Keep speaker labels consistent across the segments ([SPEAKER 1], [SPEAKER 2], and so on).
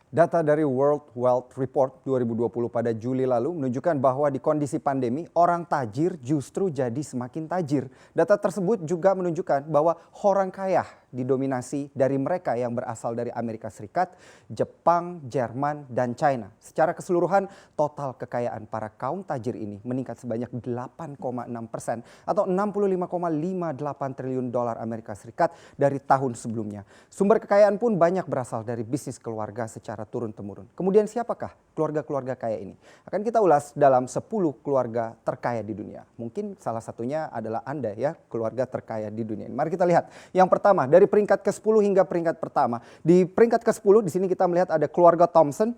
[SPEAKER 1] Data dari World Wealth Report 2020 pada Juli lalu menunjukkan bahwa di kondisi pandemi, orang tajir justru jadi semakin tajir. Data tersebut juga menunjukkan bahwa orang kaya didominasi dari mereka yang berasal dari Amerika Serikat, Jepang, Jerman, dan China. Secara keseluruhan, total kekayaan para kaum tajir ini meningkat sebanyak 8,6% atau 65,58 triliun dolar Amerika Serikat dari tahun sebelumnya. Sumber kekayaan pun banyak berasal dari bisnis keluarga secara turun-temurun. Kemudian siapakah keluarga-keluarga kaya ini? Akan kita ulas dalam 10 keluarga terkaya di dunia. Mungkin salah satunya adalah Anda ya, keluarga terkaya di dunia. Mari kita lihat. Yang pertama, dari peringkat ke-10 hingga peringkat pertama. Di peringkat ke-10 di sini kita melihat ada keluarga Thompson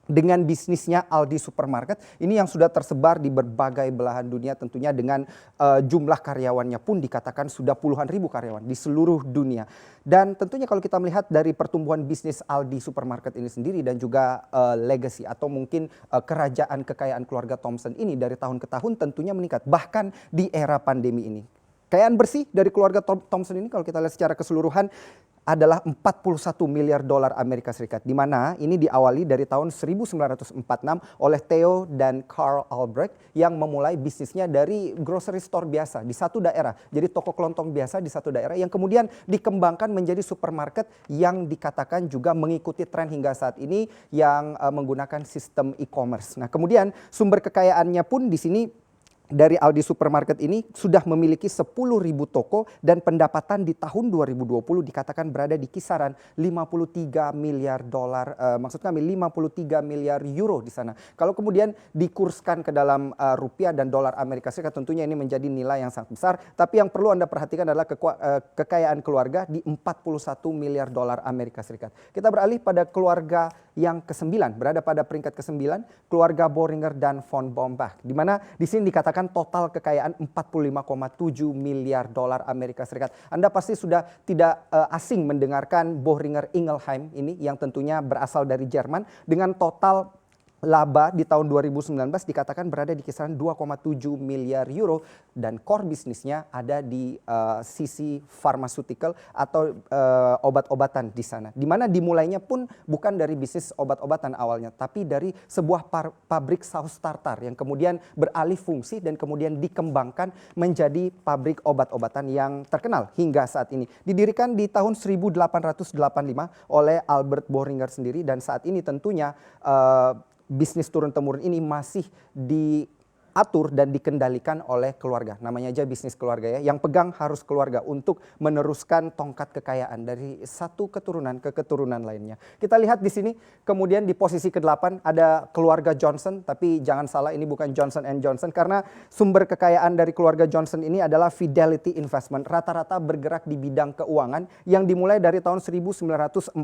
[SPEAKER 1] dengan bisnisnya Aldi Supermarket. Ini yang sudah tersebar di berbagai belahan dunia, tentunya dengan jumlah karyawannya pun dikatakan sudah puluhan ribu karyawan di seluruh dunia. Dan tentunya kalau kita melihat dari pertumbuhan bisnis Aldi Supermarket ini sendiri dan juga legacy atau mungkin kerajaan kekayaan keluarga Thompson ini dari tahun ke tahun tentunya meningkat. Bahkan di era pandemi ini. Kekayaan bersih dari keluarga Thompson ini kalau kita lihat secara keseluruhan adalah 41 miliar dolar Amerika Serikat. Di mana ini diawali dari tahun 1946 oleh Theo dan Carl Albrecht yang memulai bisnisnya dari grocery store biasa di satu daerah. Jadi toko kelontong biasa di satu daerah yang kemudian dikembangkan menjadi supermarket yang dikatakan juga mengikuti tren hingga saat ini yang menggunakan sistem e-commerce. Nah, kemudian sumber kekayaannya pun di sini dari Aldi Supermarket ini sudah memiliki 10.000 toko dan pendapatan di tahun 2020 dikatakan berada di kisaran 53 miliar dolar, maksud kami 53 miliar euro di sana. Kalau kemudian dikurskan ke dalam rupiah dan dolar Amerika Serikat tentunya ini menjadi nilai yang sangat besar. Tapi yang perlu Anda perhatikan adalah kekayaan keluarga di 41 miliar dolar Amerika Serikat. Kita beralih pada keluarga yang ke-9, berada pada peringkat ke-9, keluarga Boehringer dan von Baumbach. Di mana di sini dikatakan total kekayaan 45,7 miliar dolar Amerika Serikat. Anda pasti sudah tidak asing mendengarkan Boehringer Ingelheim ini yang tentunya berasal dari Jerman dengan total laba di tahun 2019 dikatakan berada di kisaran 2,7 miliar euro dan core bisnisnya ada di sisi pharmaceutical atau obat-obatan di sana. Di mana dimulainya pun bukan dari bisnis obat-obatan awalnya, tapi dari sebuah pabrik saus tartar yang kemudian beralih fungsi dan kemudian dikembangkan menjadi pabrik obat-obatan yang terkenal hingga saat ini. Didirikan di tahun 1885 oleh Albert Boehringer sendiri dan saat ini tentunya bisnis turun-temurun ini masih diatur dan dikendalikan oleh keluarga. Namanya aja bisnis keluarga ya. Yang pegang harus keluarga untuk meneruskan tongkat kekayaan dari satu keturunan ke keturunan lainnya. Kita lihat di sini kemudian di posisi ke-8 ada keluarga Johnson. Tapi jangan salah ini bukan Johnson & Johnson karena sumber kekayaan dari keluarga Johnson ini adalah Fidelity Investment. Rata-rata bergerak di bidang keuangan yang dimulai dari tahun 1946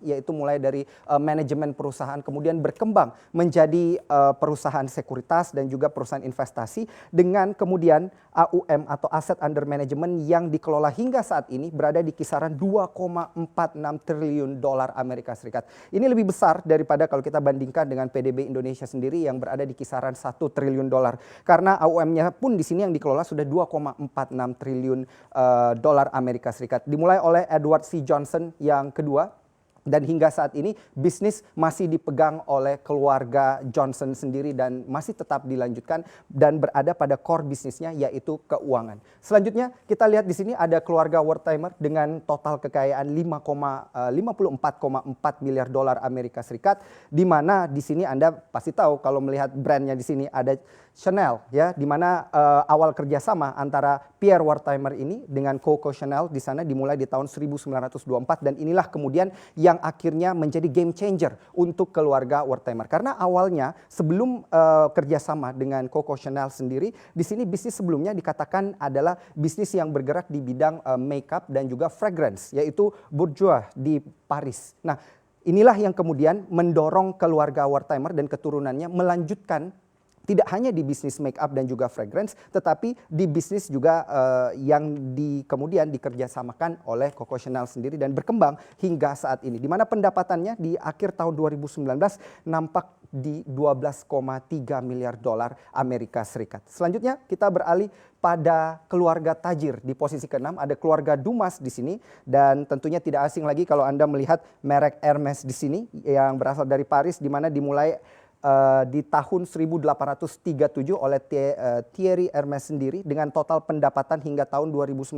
[SPEAKER 1] yaitu mulai dari manajemen perusahaan kemudian berkembang menjadi perusahaan sekuritas dan juga perusahaan investasi dengan kemudian AUM atau Asset Under Management yang dikelola hingga saat ini berada di kisaran 2,46 triliun dolar Amerika Serikat. Ini lebih besar daripada kalau kita bandingkan dengan PDB Indonesia sendiri yang berada di kisaran 1 triliun dolar. Karena AUM-nya pun di sini yang dikelola sudah 2,46 triliun dolar Amerika Serikat. Dimulai oleh Edward C. Johnson yang kedua. Dan hingga saat ini bisnis masih dipegang oleh keluarga Johnson sendiri dan masih tetap dilanjutkan dan berada pada core bisnisnya yaitu keuangan. Selanjutnya kita lihat di sini ada keluarga Wertheimer dengan total kekayaan 54,4 miliar dolar Amerika Serikat, di mana di sini Anda pasti tahu kalau melihat brandnya di sini ada Chanel ya, di mana awal kerjasama antara Pierre Wertheimer ini dengan Coco Chanel di sana dimulai di tahun 1924 dan inilah kemudian yang akhirnya menjadi game changer untuk keluarga Wertheimer. Karena awalnya sebelum kerjasama dengan Coco Chanel sendiri, di sini bisnis sebelumnya dikatakan adalah bisnis yang bergerak di bidang makeup dan juga fragrance, yaitu Bourjois di Paris. Nah, inilah yang kemudian mendorong keluarga Wertheimer dan keturunannya melanjutkan tidak hanya di bisnis make up dan juga fragrance, tetapi di bisnis juga yang kemudian dikerjasamakan oleh Coco Chanel sendiri dan berkembang hingga saat ini. Di mana pendapatannya di akhir tahun 2019 nampak di 12,3 miliar dolar Amerika Serikat. Selanjutnya kita beralih pada keluarga tajir. Di posisi ke-6 ada keluarga Dumas di sini, dan tentunya tidak asing lagi kalau Anda melihat merek Hermes di sini yang berasal dari Paris, di mana dimulai di tahun 1837 oleh Thierry Hermes sendiri dengan total pendapatan hingga tahun 2019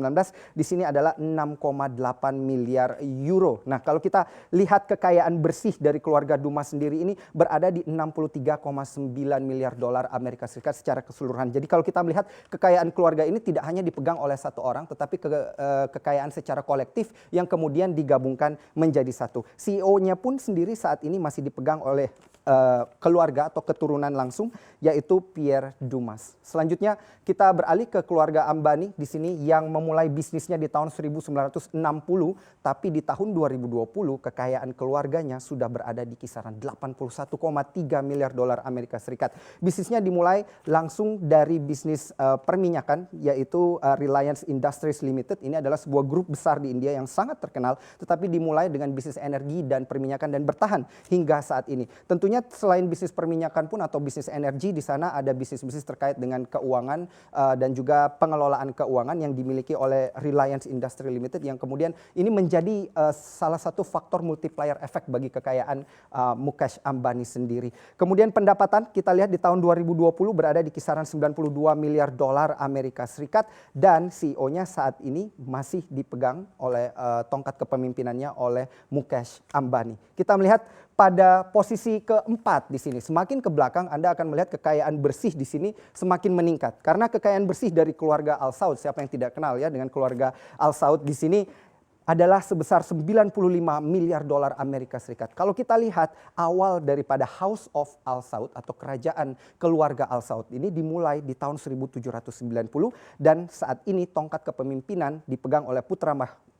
[SPEAKER 1] di sini adalah 6,8 miliar euro. Nah, kalau kita lihat kekayaan bersih dari keluarga Dumas sendiri ini berada di 63,9 miliar dolar Amerika Serikat secara keseluruhan. Jadi kalau kita melihat kekayaan keluarga ini tidak hanya dipegang oleh satu orang, tetapi kekayaan secara kolektif yang kemudian digabungkan menjadi satu. CEO-nya pun sendiri saat ini masih dipegang oleh keluarga atau keturunan langsung, yaitu Pierre Dumas. Selanjutnya kita beralih ke keluarga Ambani di sini yang memulai bisnisnya di tahun 1960, tapi di tahun 2020 kekayaan keluarganya sudah berada di kisaran 81,3 miliar dolar Amerika Serikat. Bisnisnya dimulai langsung dari bisnis perminyakan, yaitu Reliance Industries Limited. Ini adalah sebuah grup besar di India yang sangat terkenal, tetapi dimulai dengan bisnis energi dan perminyakan dan bertahan hingga saat ini. Tentunya selain bisnis perminyakan pun atau bisnis energi, di sana ada bisnis-bisnis terkait dengan keuangan dan juga pengelolaan keuangan yang dimiliki oleh Reliance Industries Limited, yang kemudian ini menjadi salah satu faktor multiplier efek bagi kekayaan Mukesh Ambani sendiri. Kemudian pendapatan kita lihat di tahun 2020 berada di kisaran 92 miliar dolar Amerika Serikat, dan CEO-nya saat ini masih dipegang oleh tongkat kepemimpinannya oleh Mukesh Ambani. Kita melihat pada posisi keempat di sini, semakin ke belakang Anda akan melihat kekayaan bersih di sini semakin meningkat. Karena kekayaan bersih dari keluarga Al Saud, siapa yang tidak kenal ya dengan keluarga Al Saud di sini, adalah sebesar 95 miliar dolar Amerika Serikat. Kalau kita lihat awal daripada House of Al Saud atau kerajaan keluarga Al Saud ini dimulai di tahun 1790, dan saat ini tongkat kepemimpinan dipegang oleh putra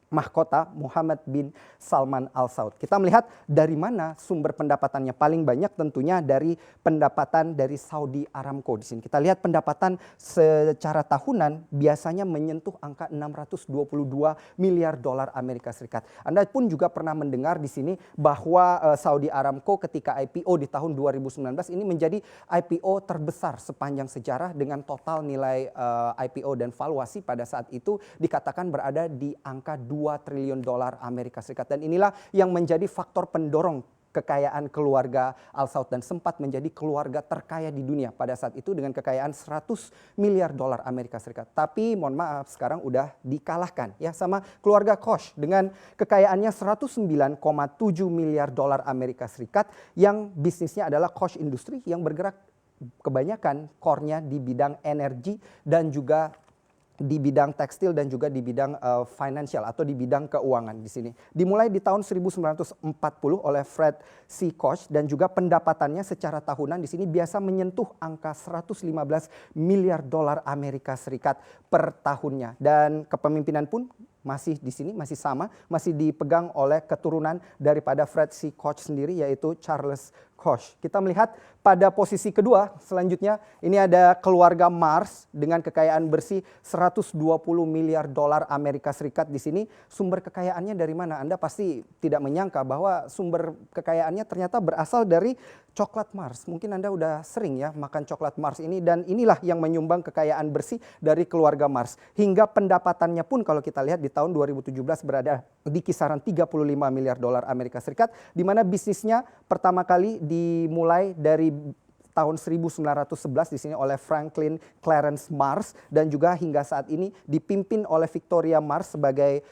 [SPEAKER 1] mahkota Muhammad bin Salman Al Saud. Kita melihat dari mana sumber pendapatannya paling banyak, tentunya dari pendapatan dari Saudi Aramco di sini. Kita lihat pendapatan secara tahunan biasanya menyentuh angka 622 miliar dolar Amerika Serikat. Anda pun juga pernah mendengar di sini bahwa Saudi Aramco ketika IPO di tahun 2019 ini menjadi IPO terbesar sepanjang sejarah dengan total nilai IPO dan valuasi pada saat itu dikatakan berada di angka 2 triliun dolar Amerika Serikat, dan inilah yang menjadi faktor pendorong kekayaan keluarga Al Saud dan sempat menjadi keluarga terkaya di dunia pada saat itu dengan kekayaan 100 miliar dolar Amerika Serikat. Tapi mohon maaf sekarang udah dikalahkan ya sama keluarga Koch dengan kekayaannya 109,7 miliar dolar Amerika Serikat, yang bisnisnya adalah Koch Industry yang bergerak kebanyakan core-nya di bidang energi dan juga di bidang tekstil dan juga di bidang financial atau di bidang keuangan di sini. Dimulai di tahun 1940 oleh Fred C. Koch, dan juga pendapatannya secara tahunan di sini biasa menyentuh angka 115 miliar dolar Amerika Serikat per tahunnya, dan kepemimpinan pun masih di sini masih sama, masih dipegang oleh keturunan daripada Fred C. Koch sendiri, yaitu Charles Koch. Kita melihat pada posisi kedua selanjutnya ini ada keluarga Mars dengan kekayaan bersih 120 miliar dolar Amerika Serikat di sini. Sumber kekayaannya dari mana? Anda pasti tidak menyangka bahwa sumber kekayaannya ternyata berasal dari coklat Mars. Mungkin Anda udah sering ya makan coklat Mars ini, dan inilah yang menyumbang kekayaan bersih dari keluarga Mars. Hingga pendapatannya pun kalau kita lihat di tahun 2017 berada di kisaran 35 miliar dolar Amerika Serikat, di mana bisnisnya pertama kali dimulai dari tahun 1911 di sini oleh Franklin Clarence Mars, dan juga hingga saat ini dipimpin oleh Victoria Mars sebagai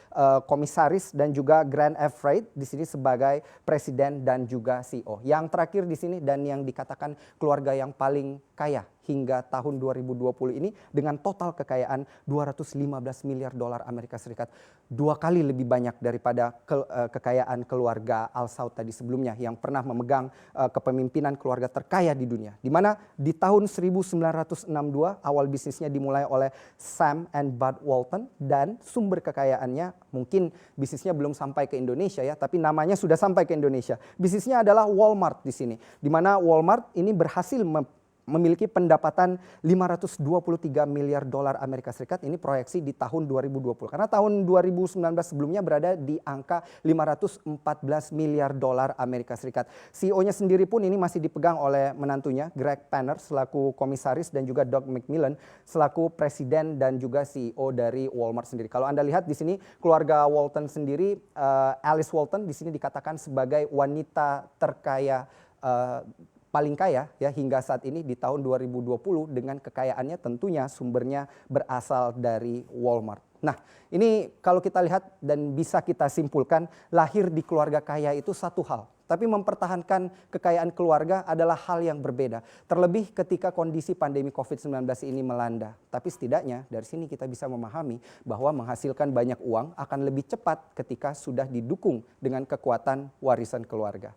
[SPEAKER 1] komisaris dan juga Grand F. Reid di sini sebagai presiden dan juga CEO. Yang terakhir di sini dan yang dikatakan keluarga yang paling kaya hingga tahun 2020 ini dengan total kekayaan 215 miliar dolar Amerika Serikat. 2 kali lebih banyak daripada kekayaan keluarga Al Saud tadi sebelumnya yang pernah memegang kepemimpinan keluarga terkaya di dunia. Di mana di tahun 1962 awal bisnisnya dimulai oleh Sam and Bud Walton, dan sumber kekayaannya mungkin bisnisnya belum sampai ke Indonesia ya, tapi namanya sudah sampai ke Indonesia. Bisnisnya adalah Walmart di sini. Di mana Walmart ini berhasil memiliki pendapatan 523 miliar dolar Amerika Serikat, ini proyeksi di tahun 2020. Karena tahun 2019 sebelumnya berada di angka 514 miliar dolar Amerika Serikat. CEO-nya sendiri pun ini masih dipegang oleh menantunya, Greg Penner selaku komisaris dan juga Doug McMillon selaku presiden dan juga CEO dari Walmart sendiri. Kalau Anda lihat di sini keluarga Walton sendiri, Alice Walton di sini dikatakan sebagai wanita terkaya paling kaya ya hingga saat ini di tahun 2020 dengan kekayaannya tentunya sumbernya berasal dari Walmart. Nah, ini kalau kita lihat dan bisa kita simpulkan, lahir di keluarga kaya itu satu hal, tapi mempertahankan kekayaan keluarga adalah hal yang berbeda. Terlebih ketika kondisi pandemi COVID-19 ini melanda. Tapi setidaknya dari sini kita bisa memahami bahwa menghasilkan banyak uang akan lebih cepat ketika sudah didukung dengan kekuatan warisan keluarga.